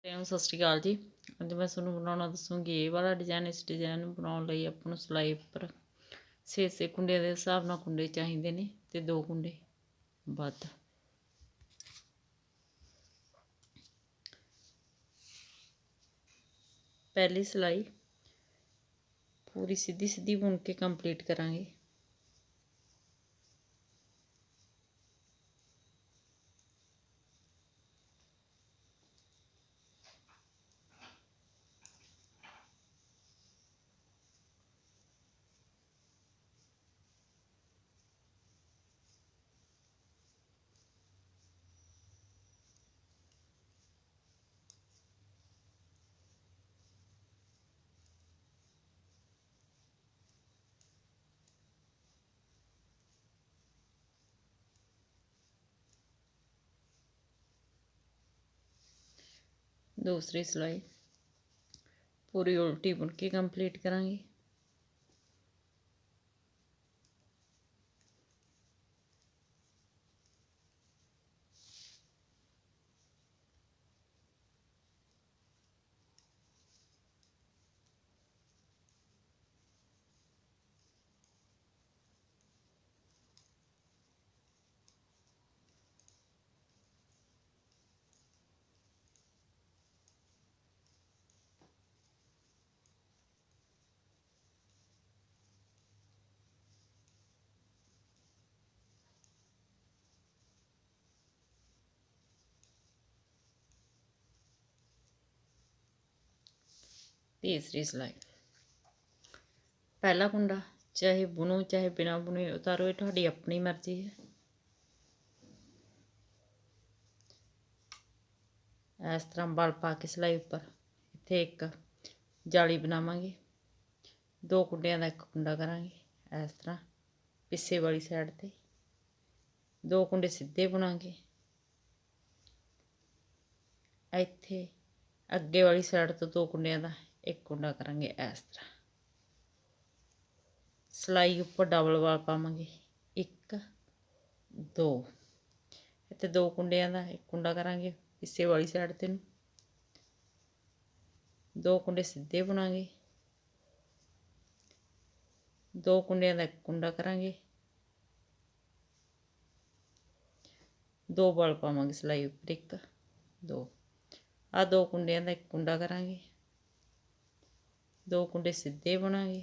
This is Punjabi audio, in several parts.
ਸਤਿ ਸ਼੍ਰੀ ਅਕਾਲ ਜੀ। ਅੱਜ ਮੈਂ ਤੁਹਾਨੂੰ ਬਣਾਉਣਾ ਦੱਸੂਗੀ ਇਹ ਵਾਲਾ ਡਿਜ਼ਾਈਨ। ਇਸ ਡਿਜ਼ਾਈਨ ਨੂੰ ਬਣਾਉਣ ਲਈ ਆਪਾਂ ਨੂੰ ਸਿਲਾਈ ਉੱਪਰ 6 ਕੁੰਡੇ ਦੇ ਹਿਸਾਬ ਨਾਲ ਕੁੰਡੇ ਚਾਹੀਦੇ ਨੇ ਤੇ 2 ਕੁੰਡੇ ਵੱਧ। ਪਹਿਲੀ ਸਿਲਾਈ ਪੂਰੀ ਸਿੱਧੀ ਸਿੱਧੀ ਬੁਣ ਕੇ ਕੰਪਲੀਟ ਕਰਾਂਗੇ। दूसरी सिलाई पूरी उल्टी बुन के कंप्लीट करांगे। तीसरी सिलाई पहला कुंडा चाहे बुनो चाहे बिना बुने उतारो, ये तुहाडी अपनी मर्जी है। इस तरह बल पा के सिलाई उपर इत्थे एक जाली बनावांगे। 2 कुंडियां दा एक कुंडा करांगे। इस तरह पिस्से वाली साइड ते 2 कुंडे सीधे बुनांगे। इत्थे अगे वाली साइड तो 2 कुंडियां दा एक कुंडा करांगे। इस तरह सिलाई उपर डबल वाल पावांगे। 1 2 इत्थे 2 कुंडियां दा एक कुंडा करांगे पिस्से वाली साइड ते। 2 कुंडे सीधे बुनांगे। 2 कुंडियां दा एक कुंडा करांगे। 2 बल पावांगे सिलाई उपर। 1 2 आ 2 कुंडियां दा एक कुंडा करांगे। 2 कुंडे सीधे बुनांगे।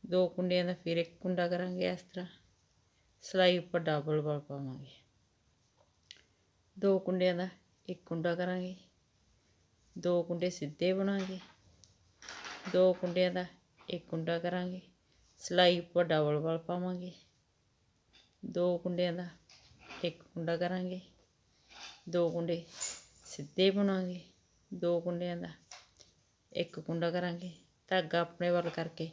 2 कुंडियां दा फिर एक कुंडा करांगे। इस तरह सिलाई उपर डबल बल पावांगे। 2 कुंडियां दा एक कुंडा करांगे। 2 कुंडे सीधे बुनांगे। 2 कुंडियां दा एक कुंडा करांगे। सिलाई उपर डबल बल पावांगे। 2 कुंडियां दा एक कुंडा करांगे। 2 कुंडे सीधे बुनांगे। 2 कुंडियां दा एक कुंडा करांगे। धागा अपने वाल करके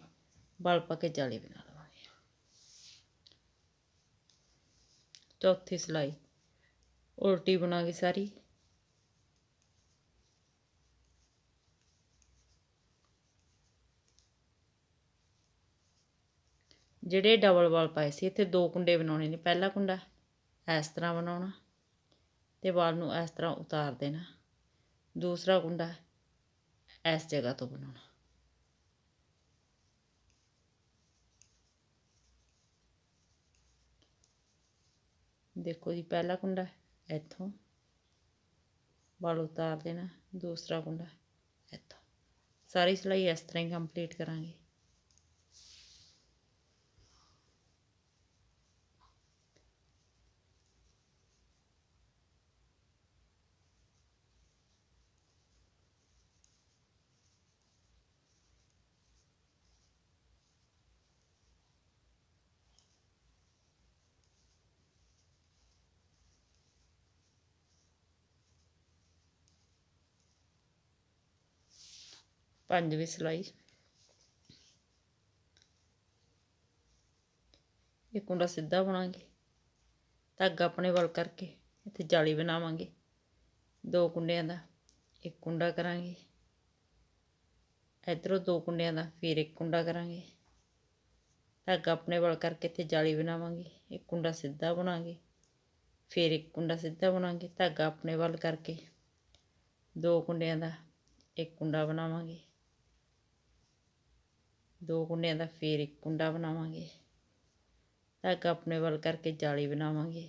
बल पा के जाली बना लवांगे। चौथी सिलाई उल्टी बुनांगे सारी। ਜਿਹੜੇ डबल वाल पाए सी इत्थे 2 कुंडे बनाने ने। पहला कुंडा इस तरह बनाना ते वाल नूं इस तरह उतार देना। दूसरा कुंडा इस जगह तो बनाना। देखो जी पहला कुंडा इत्थों वाल उतार देना। दूसरा कुंडा इत्थों। सारी सिलाई इस तरह ही कंप्लीट करांगे। पंजवीं सिलाई एक कुंडा सीधा बुनांगे। धागा अपने वाल करके इत्थे जाली बनावांगे। 2 कुंडियां दा एक कुंडा करांगे। इधरों 2 कुंडियां दा फिर एक कुंडा करांगे। धागा अपने वाल करके इत्थे जाली बनावांगे। एक कुंडा सीधा बुनांगे। फिर एक कुंडा सीधा बुनांगे। धागा अपने वाल करके ਦੋ ਕੁੰਡਿਆਂ ਦਾ ਇੱਕ ਕੁੰਡਾ ਬਣਾਵਾਂਗੇ, ਦੋ ਕੁੰਡਿਆਂ ਦਾ ਫਿਰ ਇੱਕ ਕੁੰਡਾ ਬਣਾਵਾਂਗੇ, ਧਾਗਾ ਆਪਣੇ ਵੱਲ ਕਰਕੇ ਜਾਲੀ ਬਣਾਵਾਂਗੇ।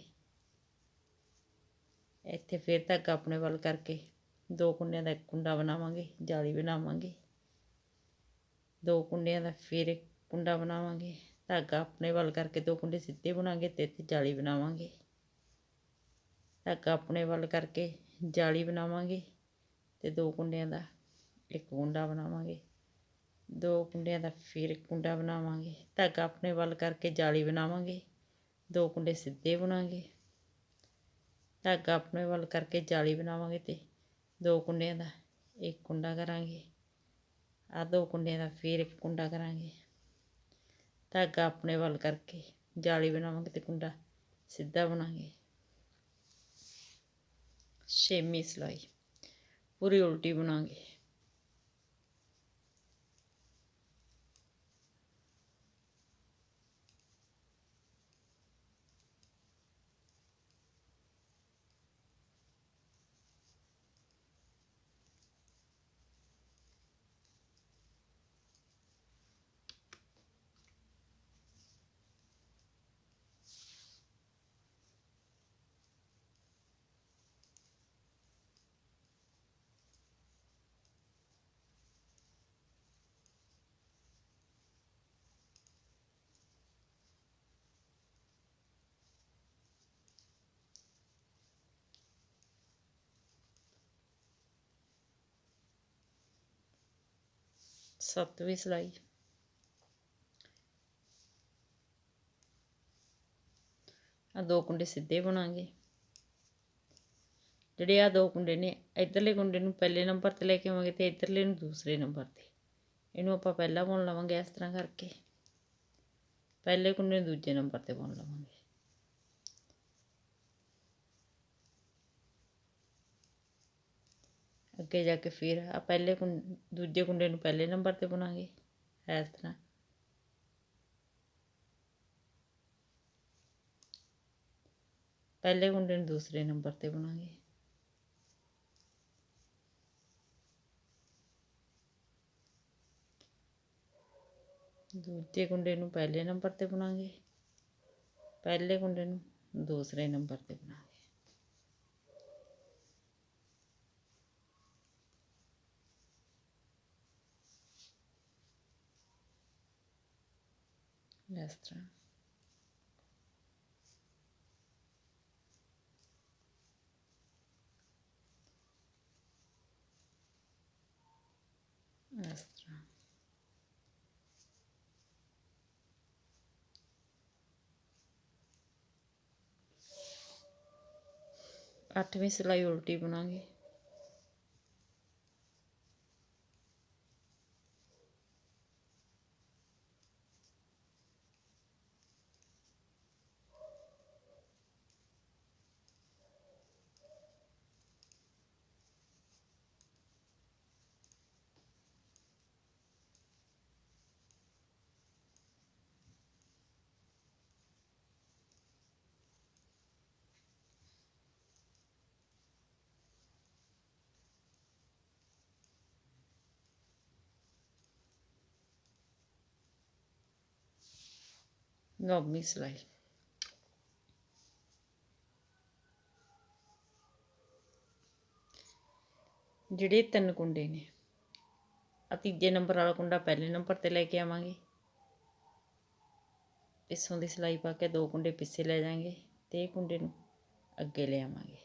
ਇੱਥੇ ਫਿਰ ਧਾਗਾ ਆਪਣੇ ਵੱਲ ਕਰਕੇ ਦੋ ਕੁੰਡਿਆਂ ਦਾ ਇੱਕ ਕੁੰਡਾ ਬਣਾਵਾਂਗੇ, ਜਾਲੀ ਬਣਾਵਾਂਗੇ, ਦੋ ਕੁੰਡਿਆਂ ਦਾ ਫਿਰ ਇੱਕ ਕੁੰਡਾ ਬਣਾਵਾਂਗੇ, ਧਾਗਾ ਆਪਣੇ ਵੱਲ ਕਰਕੇ ਦੋ ਕੁੰਡੇ ਸਿੱਧੇ ਬਣਾਵਾਂਗੇ ਤੇ ਇੱਥੇ ਜਾਲੀ ਬਣਾਵਾਂਗੇ, ਧਾਗਾ ਆਪਣੇ ਵੱਲ ਕਰਕੇ ਜਾਲੀ ਬਣਾਵਾਂਗੇ ਤੇ ਦੋ ਕੁੰਡਿਆਂ ਦਾ ਇੱਕ ਕੁੰਡਾ ਬਣਾਵਾਂਗੇ, ਦੋ ਕੁੰਡਿਆਂ ਦਾ ਫਿਰ ਇੱਕ ਕੁੰਡਾ ਬਣਾਵਾਂਗੇ, ਧਾਗਾ ਆਪਣੇ ਵੱਲ ਕਰਕੇ ਜਾਲੀ ਬਣਾਵਾਂਗੇ, ਦੋ ਕੁੰਡੇ ਸਿੱਧੇ ਬਣਾਵਾਂਗੇ, ਧਾਗਾ ਆਪਣੇ ਵੱਲ ਕਰਕੇ ਜਾਲੀ ਬਣਾਵਾਂਗੇ ਤੇ ਦੋ ਕੁੰਡਿਆਂ ਦਾ ਇੱਕ ਕੁੰਡਾ ਕਰਾਂਗੇ, ਆ ਦੋ ਕੁੰਡਿਆਂ ਦਾ ਫਿਰ ਇੱਕ ਕੁੰਡਾ ਕਰਾਂਗੇ, ਧਾਗਾ ਆਪਣੇ ਵੱਲ ਕਰਕੇ ਜਾਲੀ ਬਣਾਵਾਂਗੇ ਤੇ ਕੁੰਡਾ ਸਿੱਧਾ ਬਣਾਵਾਂਗੇ। ਛੇਵੀਂ ਸਿਲਾਈ ਪੂਰੀ ਉਲਟੀ ਬਣਾਵਾਂਗੇ। ਸੱਤਵੀਂ ਸਿਲਾਈ ਆ ਦੋ ਕੁੰਡੇ ਸਿੱਧੇ ਬਣਾਵਾਂਗੇ। ਜਿਹੜੇ ਆ ਦੋ ਕੁੰਡੇ ਨੇ ਇੱਧਰਲੇ ਕੁੰਡੇ ਨੂੰ ਪਹਿਲੇ ਨੰਬਰ 'ਤੇ ਲੈ ਕੇ ਆਵਾਂਗੇ ਤੇ ਇੱਧਰਲੇ ਨੂੰ ਦੂਸਰੇ ਨੰਬਰ 'ਤੇ। ਇਹਨੂੰ ਆਪਾਂ ਪਹਿਲਾਂ ਬੁਣ ਲਵਾਂਗੇ ਇਸ ਤਰ੍ਹਾਂ ਕਰਕੇ, ਪਹਿਲੇ ਕੁੰਡੇ ਨੂੰ ਦੂਜੇ ਨੰਬਰ 'ਤੇ ਬੁਣ ਲਵਾਂਗੇ। ਅੱਗੇ ਜਾ ਕੇ ਫਿਰ ਆ ਪਹਿਲੇ ਦੂਜੇ ਕੁੰਡੇ ਨੂੰ ਪਹਿਲੇ ਨੰਬਰ 'ਤੇ ਬੁਣਾਂਗੇ ਇਸ ਤਰ੍ਹਾਂ, ਪਹਿਲੇ ਕੁੰਡੇ ਨੂੰ ਦੂਸਰੇ ਨੰਬਰ 'ਤੇ ਬੁਣਾਂਗੇ, ਦੂਜੇ ਕੁੰਡੇ ਨੂੰ ਪਹਿਲੇ ਨੰਬਰ 'ਤੇ ਬੁਣਾਂਗੇ, ਪਹਿਲੇ ਕੁੰਡੇ ਨੂੰ ਦੂਸਰੇ ਨੰਬਰ 'ਤੇ ਬੁਣਾਂਗੇ। ਇਸ ਤਰ੍ਹਾਂ ਇਸ ਤਰ੍ਹਾਂ। ਅੱਠਵੀਂ ਸਿਲਾਈ ਉਲਟੀ ਬੁਣਾਂਗੇ। ਨੌਵੀਂ ਸਿਲਾਈ ਜਿਹੜੇ ਤਿੰਨ ਕੁੰਡੇ ਨੇ ਆ ਤੀਜੇ ਨੰਬਰ ਵਾਲਾ ਕੁੰਡਾ ਪਹਿਲੇ ਨੰਬਰ 'ਤੇ ਲੈ ਕੇ ਆਵਾਂਗੇ, ਪਿੱਛੋਂ ਦੀ ਸਿਲਾਈ ਪਾ ਕੇ ਦੋ ਕੁੰਡੇ ਪਿੱਛੇ ਲੈ ਜਾਵਾਂਗੇ ਤੇ ਇਹ ਕੁੰਡੇ ਨੂੰ ਅੱਗੇ ਲੈ ਆਵਾਂਗੇ।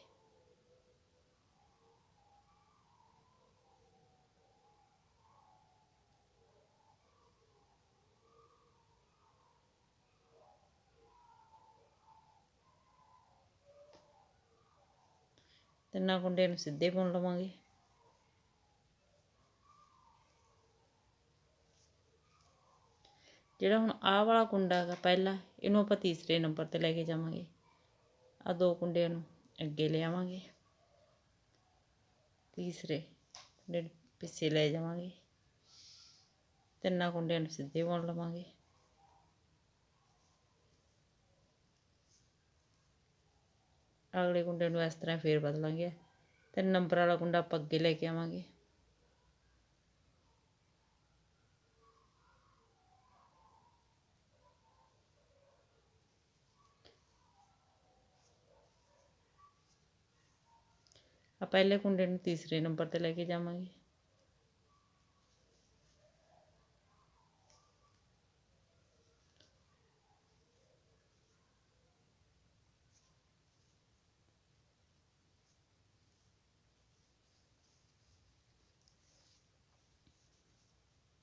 ਤਿੰਨਾਂ ਕੁੰਡਿਆਂ ਨੂੰ ਸਿੱਧੇ ਬੁਣ ਲਵਾਂਗੇ। ਜਿਹੜਾ ਹੁਣ ਆਹ ਵਾਲਾ ਕੁੰਡਾ ਹੈਗਾ ਪਹਿਲਾ, ਇਹਨੂੰ ਆਪਾਂ ਤੀਸਰੇ ਨੰਬਰ 'ਤੇ ਲੈ ਕੇ ਜਾਵਾਂਗੇ। ਆ ਦੋ ਕੁੰਡਿਆਂ ਨੂੰ ਅੱਗੇ ਲਿਆਵਾਂਗੇ, ਤੀਸਰੇ ਕੁੰਡੇ ਨੂੰ ਪਿੱਛੇ ਲੈ ਜਾਵਾਂਗੇ, ਤਿੰਨਾਂ ਕੁੰਡਿਆਂ ਨੂੰ ਸਿੱਧੇ ਬੁਣ ਲਵਾਂਗੇ। ਅਗਲੇ ਕੁੰਡੇ ਨੂੰ ਇਸ ਤਰ੍ਹਾਂ ਫੇਰ ਬਦਲਾਂਗੇ, 3 ਨੰਬਰ ਵਾਲਾ ਕੁੰਡਾ ਆਪਾਂ ਅੱਗੇ ਲੈ ਕੇ ਆਵਾਂਗੇ। ਆ ਪਹਿਲੇ ਕੁੰਡੇ ਨੂੰ ਤੀਸਰੇ ਨੰਬਰ ਤੇ ਲੈ ਕੇ ਜਾਵਾਂਗੇ।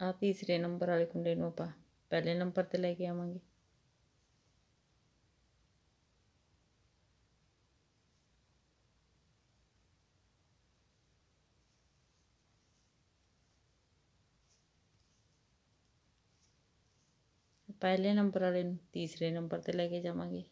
ਆ ਤੀਸਰੇ ਨੰਬਰ ਵਾਲੇ ਕੁੰਡੇ ਨੂੰ ਆਪਾਂ ਪਹਿਲੇ ਨੰਬਰ ਤੇ ਲੈ ਕੇ ਆਵਾਂਗੇ। ਪਹਿਲੇ ਨੰਬਰ ਵਾਲੇ ਨੂੰ ਤੀਸਰੇ ਨੰਬਰ ਤੇ ਲੈ ਕੇ ਜਾਵਾਂਗੇ।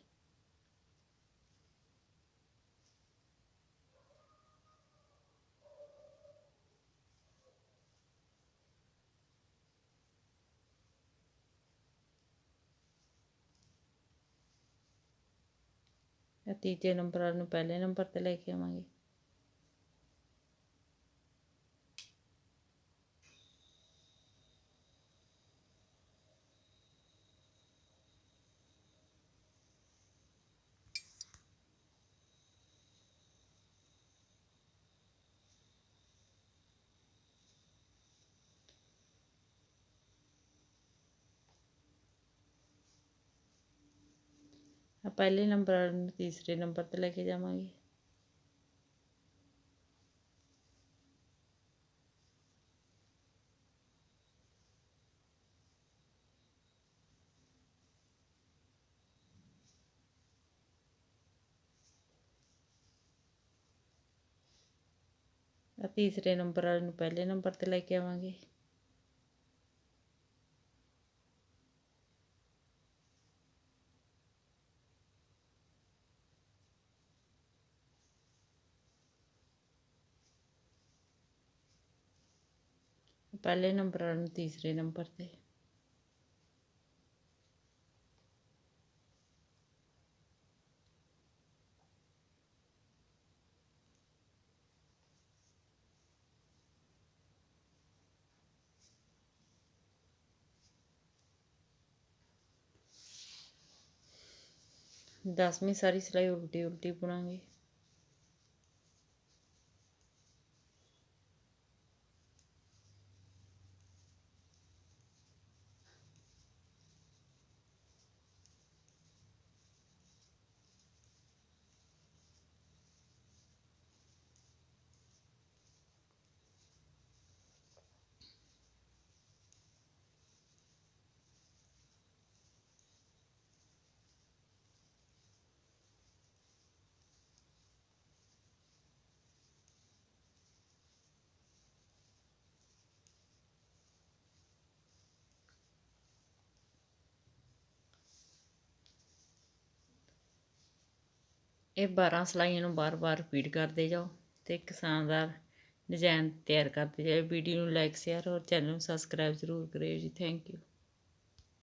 ਤੀਜੇ ਨੰਬਰ ਵਾਲੇ ਨੂੰ ਪਹਿਲੇ ਨੰਬਰ ਤੇ ਲੈ ਕੇ ਆਵਾਂਗੇ। ਪਹਿਲੇ ਨੰਬਰ ਵਾਲੇ ਨੂੰ ਤੀਸਰੇ ਨੰਬਰ ਤੇ ਲੈ ਕੇ ਜਾਵਾਂਗੇ। ਤੀਸਰੇ ਨੰਬਰ ਵਾਲੇ ਨੂੰ ਪਹਿਲੇ ਨੰਬਰ ਤੇ ਲੈ ਕੇ ਆਵਾਂਗੇ। ਪਹਿਲੇ ਨੰਬਰ ਵਾਲੇ ਨੂੰ ਤੀਸਰੇ ਨੰਬਰ ਤੇ। ਦਸਵੀਂ ਸਾਰੀ ਸਿਲਾਈ ਉਲਟੀ ਉਲਟੀ ਬੁਣਾਂਗੇ। ਇਹ 12 ਸਿਲਾਈਆਂ ਨੂੰ ਬਾਰ-ਬਾਰ ਰਿਪੀਟ ਕਰਦੇ ਜਾਓ ਤੇ ਇੱਕ ਸ਼ਾਨਦਾਰ ਡਿਜ਼ਾਈਨ ਤਿਆਰ ਕਰਦੇ ਜਾਓ। ਵੀਡੀਓ ਨੂੰ ਲਾਈਕ ਸ਼ੇਅਰ ਔਰ ਚੈਨਲ ਨੂੰ ਸਬਸਕ੍ਰਾਈਬ ਜ਼ਰੂਰ ਕਰਿਓ ਜੀ। Thank you.